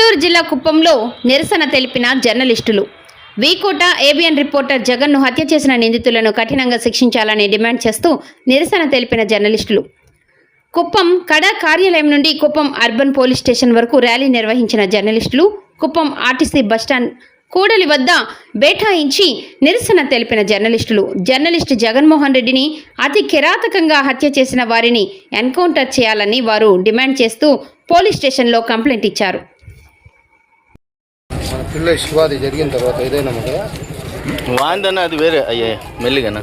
గుంటూరు జిల్లా కుప్పంలో నిరసన తెలిపిన జర్నలిస్టులు. వీకోట ఏబిఎన్ రిపోర్టర్ జగన్ను హత్య చేసిన నిందితులను కఠినంగా శిక్షించాలని డిమాండ్ చేస్తూ నిరసన తెలిపిన జర్నలిస్టులు. కుప్పం కడా కార్యాలయం నుండి కుప్పం అర్బన్ పోలీస్ స్టేషన్ వరకు ర్యాలీ నిర్వహించిన జర్నలిస్టులు కుప్పం ఆర్టీసీ బస్టాండ్ కూడలి వద్ద బైఠాయించి నిరసన తెలిపిన జర్నలిస్టులు జర్నలిస్టు జగన్మోహన్ రెడ్డిని అతి కిరాతకంగా హత్య చేసిన వారిని ఎన్కౌంటర్ చేయాలని వారు డిమాండ్ చేస్తూ పోలీస్ స్టేషన్లో కంప్లైంట్ ఇచ్చారు. శివాది జరిగిన తర్వాత ఏదైనా వాందన్న అది వేరే అయ్యే మెల్లిగనా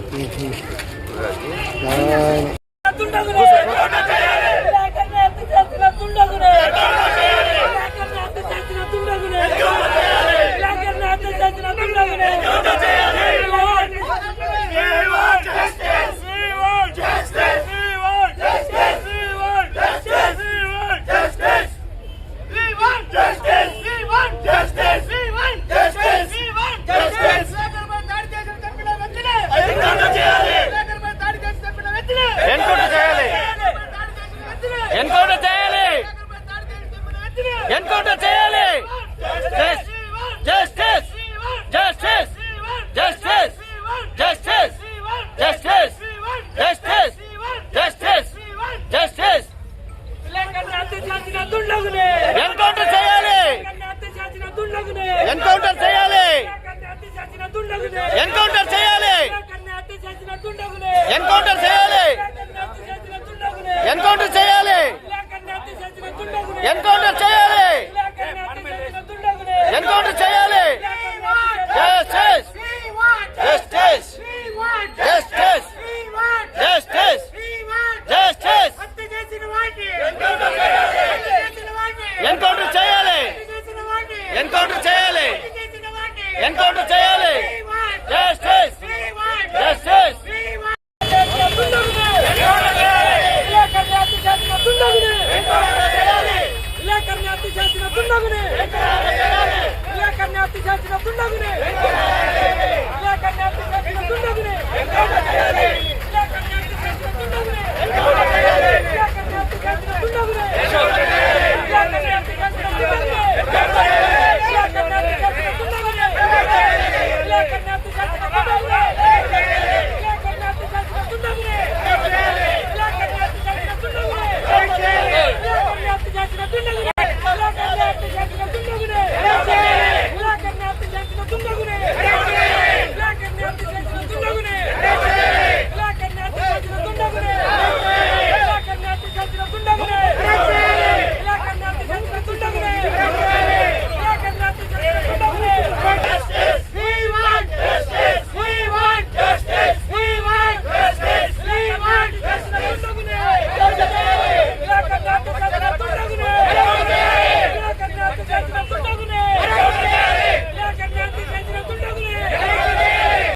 ఎన్కౌంటర్ చేయాలి.